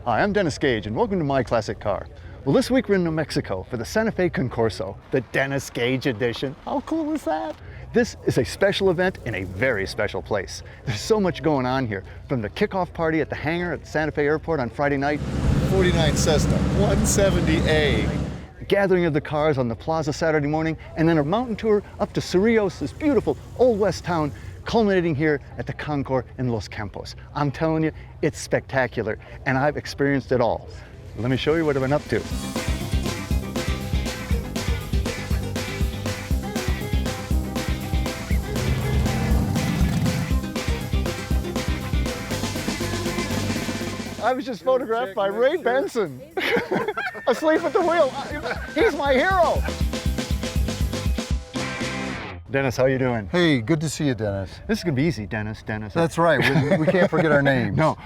Hi, I'm Dennis Gage, and welcome to My Classic Car. Well, this week we're in New Mexico for the Fe Concorso, the Dennis Gage edition. How cool is that? This is a special event in a very special place. There's so much going on here, from the kickoff party at the hangar at Santa Fe Airport on Friday night, 49 Cessna 170A. gathering of the cars on the plaza Saturday morning, and then a mountain tour up to Cerrillos, this beautiful Old West town, culminating here at the Concours in Los Campos. I'm telling you, it's spectacular, and I've experienced it all. Let me show you what I've been up to. I was just photographed by Ray Benson, asleep at the wheel. He's my hero. Dennis, how you doing? Hey, good to see you, Dennis. This is gonna be easy, Dennis. That's right, we can't forget our names. No,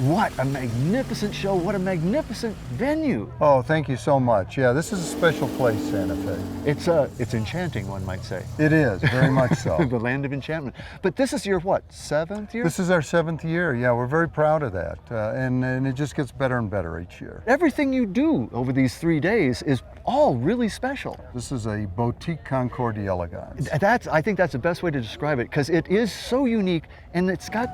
what a magnificent show, what a magnificent venue. Oh, thank you so much. Yeah, this is a special place, Santa Fe. It's enchanting, one might say. It is, very much so. The land of enchantment. But this is your, what, 7th year? This is our 7th year. Yeah, we're very proud of that. And it just gets better and better each year. Everything you do over these 3 days is all really special. This is a boutique Concours d'Elegance. I think that's the best way to describe it, because it is so unique, and it's got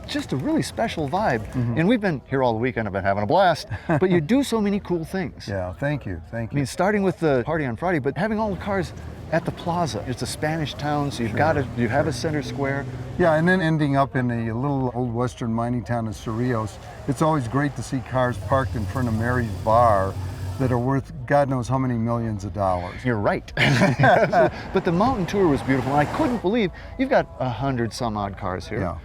just a really special vibe. And we've been here all the weekend, I've been having a blast, but you do so many cool things. Yeah, thank you. I mean, starting with the party on Friday, but having all the cars at the plaza. It's a Spanish town, so you have a center square. Yeah, and then ending up in a little old western mining town of Cerrillos. It's always great to see cars parked in front of Mary's Bar that are worth God knows how many millions of dollars. You're right. But the mountain tour was beautiful, and I couldn't believe you've got 100 some odd cars here. Yeah.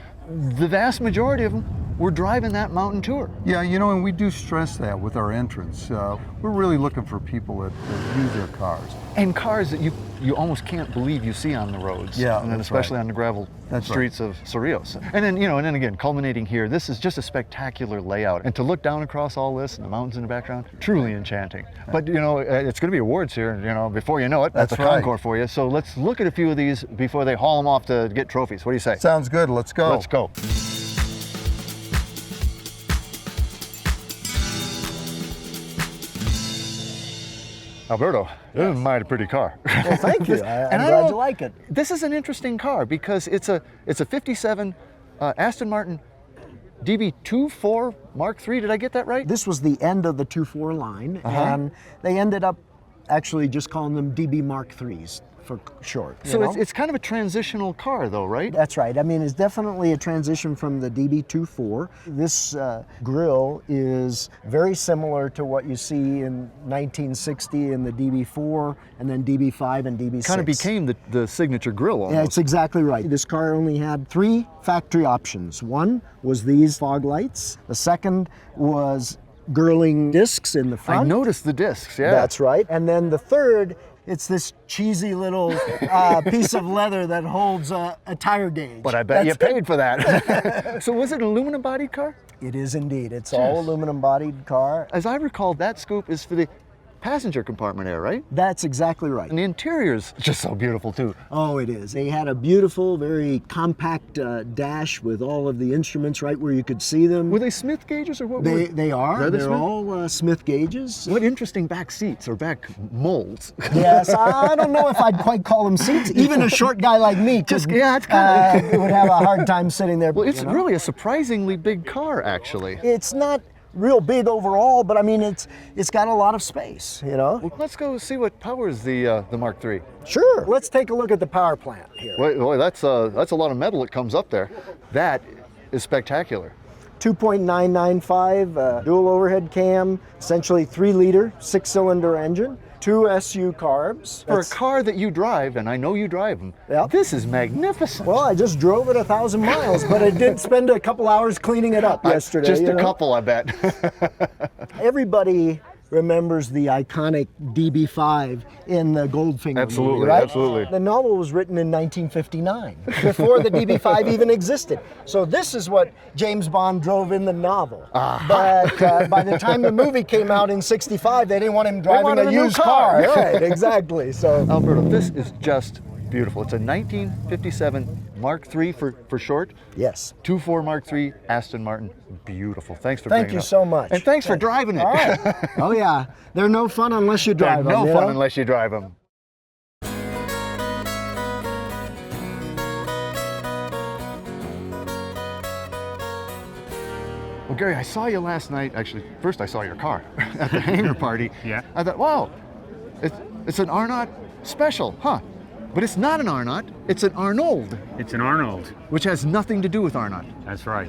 The vast majority of them were driving that mountain tour. Yeah, you know, and we do stress that with our entrance. We're really looking for people that use their cars. And cars that you almost can't believe you see on the roads. Yeah, and then especially on the gravel streets of Cerrillos. And then, again, culminating here, this is just a spectacular layout. And to look down across all this and the mountains in the background, truly enchanting. But, it's going to be awards here, before you know it. That's a Concours for you. So let's look at a few of these before they haul them off to get trophies. What do you say? Sounds good. Let's go. Let's go. Alberto, this is a mighty pretty car. Well, thank you. I'm glad you like it. This is an interesting car because it's a 57 Aston Martin DB24 Mark III. Did I get that right? This was the end of the 2.4 line, and they ended up actually just calling them DB Mark IIIs for short. So it's kind of a transitional car, though, right? That's right. I mean, it's definitely a transition from the DB24. This grille is very similar to what you see in 1960 in the DB4, and then DB5 and DB6. Kind of became the signature grille almost. Yeah, it's exactly right. This car only had 3 factory options. One was these fog lights. The second was gurling discs in the front. I noticed the discs, yeah. That's right. And then the third, it's this cheesy little piece of leather that holds a tire gauge. But I bet you paid for that. So was it an aluminum bodied car? It is indeed. It's all aluminum bodied car. As I recall, that scoop is for the passenger compartment area, right? That's exactly right. And the interior's just so beautiful too. Oh, it is. They had a beautiful, very compact dash with all of the instruments right where you could see them. Were they Smith gauges or what? They are. They're Smith? all Smith gauges. What interesting back seats or back molds. Yes, I don't know if I'd quite call them seats. Even a short guy like me it's kind of would have a hard time sitting there. Well, it's really a surprisingly big car, actually. It's not real big overall, but I mean, it's got a lot of space, Well, let's go see what powers the Mark III. Sure. Let's take a look at the power plant here. Boy, that's a lot of metal that comes up there. That is spectacular. 2.995 dual overhead cam, essentially 3-liter, 6-cylinder engine. 2 SU carbs. For a car that you drive, and I know you drive them, this is magnificent. Well, I just drove it 1,000 miles, but I did spend a couple hours cleaning it up yesterday. Just a couple, I bet. Everybody remembers the iconic DB5 in the Goldfinger movie, right? Absolutely. The novel was written in 1959, before the DB5 even existed. So this is what James Bond drove in the novel. But by the time the movie came out in 65, they didn't want him driving a used car. Right, exactly. So Alberto, this is just beautiful. It's a 1957 Mark III for short. Yes. 2.4 Mark III Aston Martin. Beautiful. Thanks for Thank bringing you it up. so much. And thanks for driving it. All right. Oh yeah, they're no fun unless you drive They're them. no you fun know? unless you drive them. Well, Gary, I saw you last night. Actually, first I saw your car at the hangar party. Yeah. I thought, wow, it's an Arnold Special, huh? But it's not an Arnold, it's an Arnold, It's an Arnold. which has nothing to do with Arnold. That's right.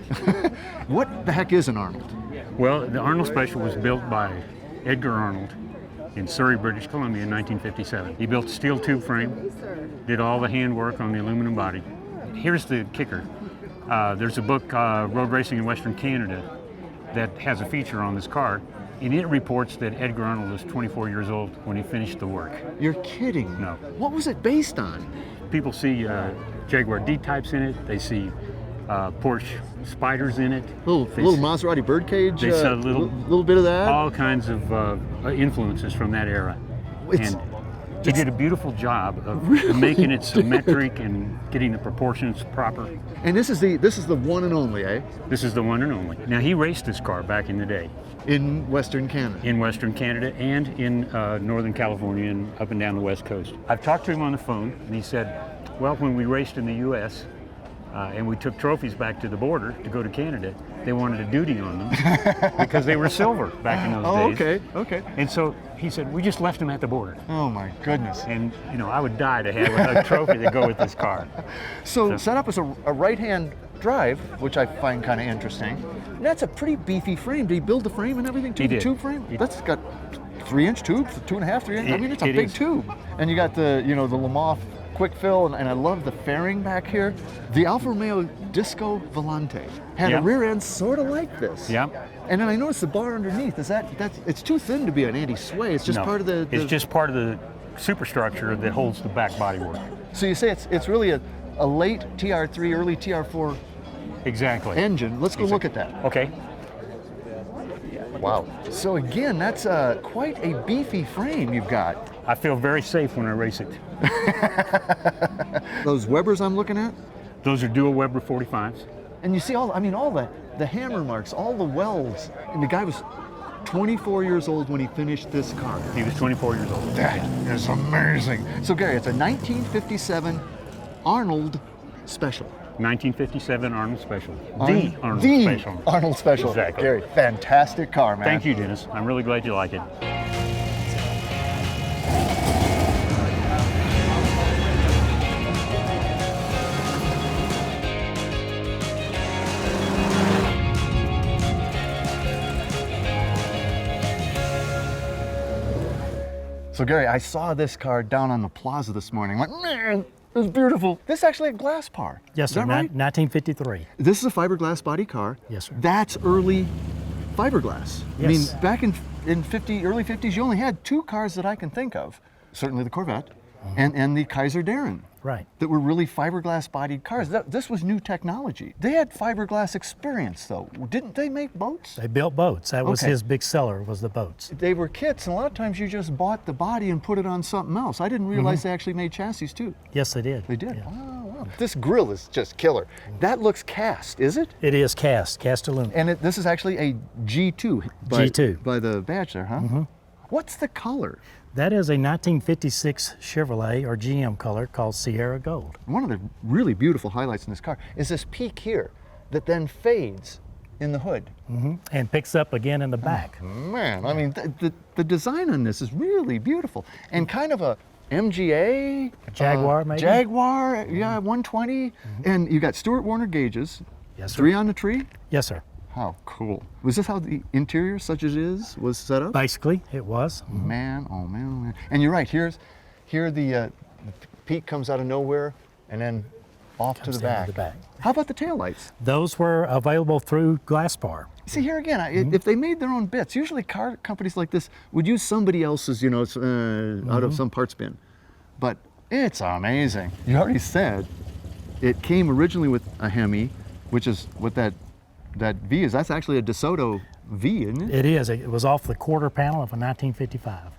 What the heck is an Arnold? Well, the Arnold Special was built by Edgar Arnold in Surrey, British Columbia in 1957. He built a steel tube frame, did all the handwork on the aluminum body. Here's the kicker. There's a book, Road Racing in Western Canada, that has a feature on this car, and it reports that Edgar Arnold was 24 years old when he finished the work. You're kidding. No. What was it based on? People see Jaguar D-types in it, they see Porsche Spiders in it. Little They Maserati birdcage. they saw a little- little bit of that. all kinds of influences from that era. It's- And he did a beautiful job of making it symmetric and getting the proportions proper. And this is the one and only, eh? This is the one and only. Now, he raced this car back in the day In Western Canada. in Western Canada and in Northern California and up and down the West Coast. I've talked to him on the phone, and he said, well, when we raced in the U.S., and we took trophies back to the border to go to Canada, they wanted a duty on them because they were silver back in those days. Okay. And so he said, we just left them at the border. Oh my goodness. And, you know, I would die to have a trophy to go with this car. So set up as a right-hand drive, which I find kind of interesting. And that's a pretty beefy frame. Did he build the frame and everything too? He The did. tube frame? That's got 3-inch tube, 2.5, 3 inch. I mean, it's a It big is. tube. And you got the Lamar quick fill, and I love the fairing back here. The Alfa Romeo Disco Volante had a Yeah. rear end sort of like this. Yeah. And then I noticed the bar underneath. It's too thin to be an anti-sway. It's just No, part of the. It's just part of the superstructure that holds the back bodywork. So you say it's really a late TR3, early TR4 Exactly. engine. Let's go look at that. Okay. Wow. So again, that's quite a beefy frame you've got. I feel very safe when I race it. Those Webers I'm looking at, Those are dual Weber 45s. and you see all the hammer marks, all the welds. And the guy was 24 years old when he finished this car. He was 24 years old. That is amazing. So Gary, it's a 1957 Arnold Special. 1957 Arnold Special. The Arnold Special. Arnold Special. Exactly. Gary, fantastic car, man. Thank you, Dennis. I'm really glad you like it. So Gary, I saw this car down on the plaza this morning. Like, man, it was beautiful. This is actually a Glasspar. Yes, Is sir. that right? 1953. This is a fiberglass body car. Yes, sir. That's early fiberglass. I Yes. mean, back in early 50s, you only had two cars that I can think of. Certainly the Corvette and the Kaiser Darren. Right. That were really fiberglass bodied cars. This was new technology. They had fiberglass experience though. Didn't they make boats? They built boats. That was Okay. his big seller, was the boats. They were kits, and a lot of times you just bought the body and put it on something else. I didn't realize they actually made chassis too. Yes, they did. They did. Yeah. Wow. This grill is just killer. That looks cast, is it? It is cast aluminum. And this is actually a G2. G2. By the badge there, huh? What's the color? That is a 1956 Chevrolet or GM color called Sierra Gold. One of the really beautiful highlights in this car is this peak here that then fades in the hood. And picks up again in the back. Man, I mean, the design on this is really beautiful. And kind of a MGA? Jaguar, maybe? Jaguar, yeah, 120. And you got Stewart Warner gauges. Yes, sir. 3 on the tree. Yes, sir. How cool. Was this how the interior, such as it is, was set up? Basically, it was. Man, oh man, oh man. And you're right, here the peak comes out of nowhere and then off to Comes the down back. to the back. How about the taillights? Those were available through Glasspar. See, here again, if they made their own bits, usually car companies like this would use somebody else's, out of some parts bin. But it's amazing. You already said it came originally with a Hemi, which is what that V is. That's actually a DeSoto V, isn't it? It is. It was off the quarter panel of a 1955.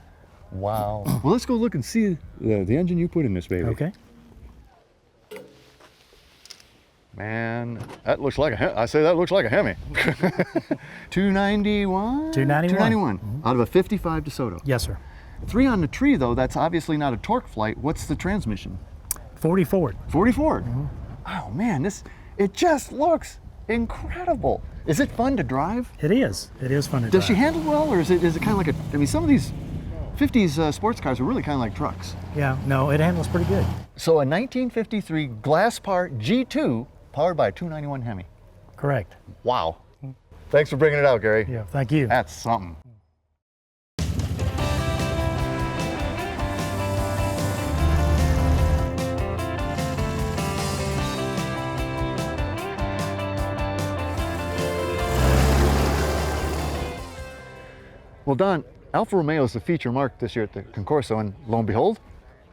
Wow. Well, let's go look and see the engine you put in this baby. Okay. Man, that looks like I say that looks like a Hemi. 291? 291. Out of a 55 DeSoto. Yes, sir. 3 on the tree, though, that's obviously not a torque flight. What's the transmission? 40 Ford. 40 Ford. Oh man, it just looks incredible. Is it fun to drive? It is. It is fun to drive. Does she handle well, or is it kind of like I mean, some of these 50s sports cars are really kind of like trucks. Yeah, no, it handles pretty good. So a 1953 Glasspar G2 powered by a 291 Hemi. Correct. Wow. Thanks for bringing it out, Gary. Yeah, thank you. That's something. Well, Don, Alfa Romeo is the feature mark this year at the Concorso, and lo and behold,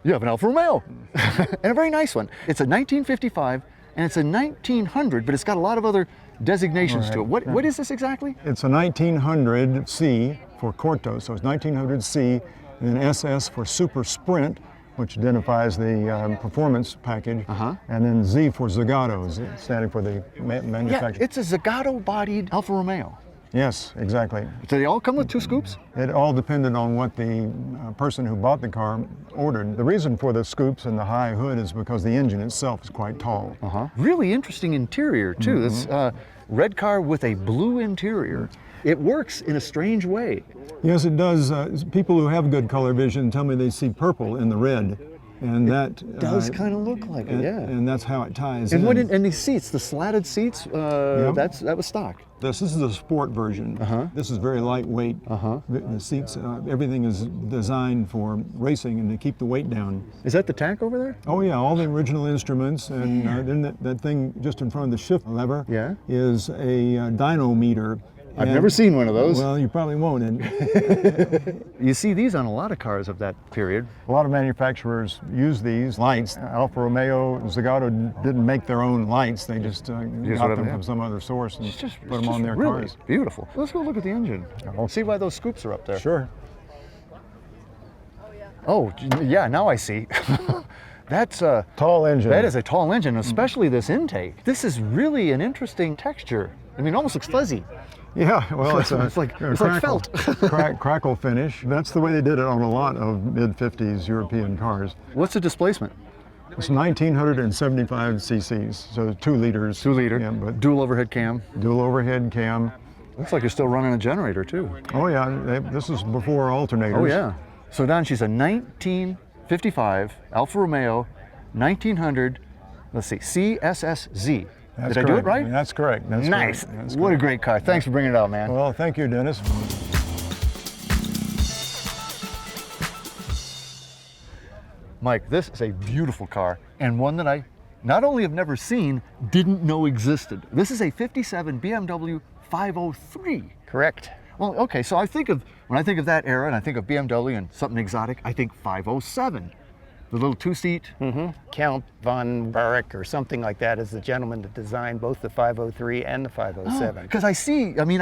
you have an Alfa Romeo, and a very nice one. It's a 1955, and it's a 1900, but it's got a lot of other designations to it. What is this exactly? It's a 1900C for Corto, so it's 1900C, and then SS for Super Sprint, which identifies the performance package, and then Z for Zagato, standing for the manufacturer. Yeah, it's a Zagato-bodied Alfa Romeo. Yes, exactly. Do they all come with 2 scoops? It all depended on what the person who bought the car ordered. The reason for the scoops and the high hood is because the engine itself is quite tall. Really interesting interior, too. This red car with a blue interior. It works in a strange way. Yes, it does. People who have good color vision tell me they see purple in the red. And that does kind of look like it, yeah. And that's how it ties and in. And these seats, the slatted seats, that was stock. This is a sport version. This is very lightweight. The seats, everything is designed for racing and to keep the weight down. Is that the tank over there? Oh yeah, all the original instruments, and then that thing just in front of the shift lever is a dynometer. I've never seen one of those. Well, you probably won't. You see these on a lot of cars of that period. A lot of manufacturers use these lights. Alfa Romeo, Zagato didn't make their own lights. They just got them from some other source and put them on their cars. Beautiful. Let's go look at the engine. See why those scoops are up there. Sure. Oh, yeah, now I see. That's a tall engine. That is a tall engine, especially this intake. This is really an interesting texture. I mean, it almost looks fuzzy. Yeah, well, it's like felt. Crackle finish. That's the way they did it on a lot of mid-50s European cars. What's the displacement? It's 1975 cc's, so 2 liters. 2 liter. Yeah, but dual overhead cam. Dual overhead cam. Looks like you're still running a generator too. Oh yeah, this is before alternators. Oh yeah. So Don, she's a 1955 Alfa Romeo 1900. Let's see, CSSZ. That's Did correct. I do it right? That's correct. That's nice. Correct. That's what correct. a great car. Thanks for bringing it out, man. Well, thank you, Dennis. Mike, this is a beautiful car, and one that I not only have never seen, didn't know existed. This is a 57 BMW 503. Correct. Well, okay, so when I think of that era and I think of BMW and something exotic, I think 507. The little 2-seat. Count von Barrick or something like that is the gentleman that designed both the 503 and the 507. Because I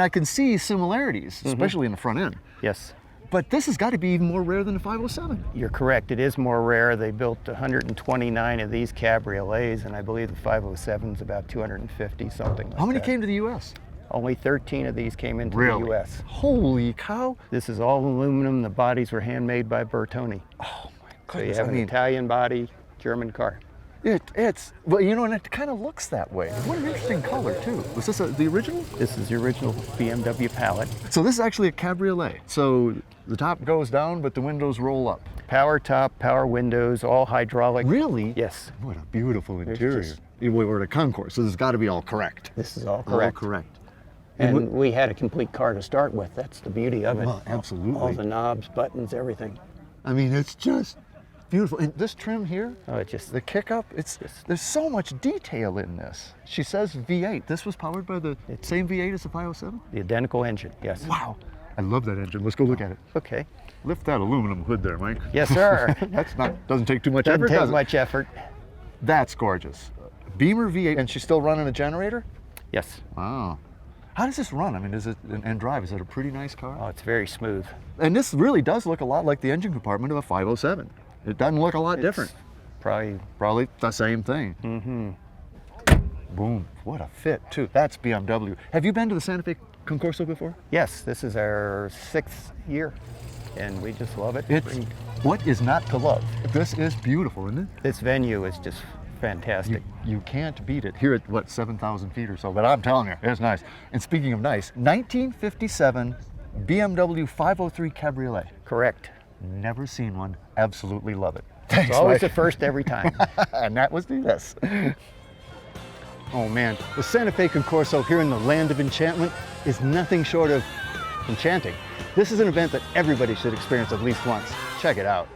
can see similarities, especially in the front end. Yes. But this has got to be even more rare than the 507. You're correct. It is more rare. They built 129 of these cabriolets, and I believe the 507 is about 250, something like that. How many came to the U.S.? Only 13 of these came into the U.S. Holy cow. This is all aluminum. The bodies were handmade by Bertoni. Oh my goodness. So you have an Italian body, German car. Well, you know, and it kind of looks that way. What an interesting color, too. Was this the original? This is the original BMW palette. So this is actually a cabriolet. So the top goes down, but the windows roll up. Power top, power windows, all hydraulic. Really? Yes. What a beautiful interior. We were at a Concourse, so this has got to be all correct. This is all correct. All correct. And we had a complete car to start with. That's the beauty of it. Well, absolutely. All the knobs, buttons, everything. I mean, it's just beautiful. And this trim here, the kick up, there's so much detail in this. She says V8. This was powered by the same V8 as the 507? The identical engine, yes. Wow. I love that engine. Let's go look at it. Okay. Lift that aluminum hood there, Mike. Yes, sir. Doesn't take too much effort, Doesn't does take much effort. That's gorgeous. Beamer V8, and she's still running a generator? Yes. Wow. How does this run? I mean, and drive? Is it a pretty nice car? Oh, it's very smooth. And this really does look a lot like the engine compartment of a 507. It doesn't look a lot different. Probably the same thing. Boom, what a fit too. That's BMW. Have you been to the Santa Fe Concorso before? Yes, this is our 6th year, and we just love it. What is not to love? This is beautiful, isn't it? This venue is just fantastic. You can't beat it here at what, 7,000 feet or so, but I'm telling you, it's nice. And speaking of nice, 1957 BMW 503 Cabriolet. Correct. Never seen one, absolutely love it. It's always the first every time. And that was this. Oh man, the Santa Fe Concorso here in the land of enchantment is nothing short of enchanting. This is an event that everybody should experience at least once. Check it out.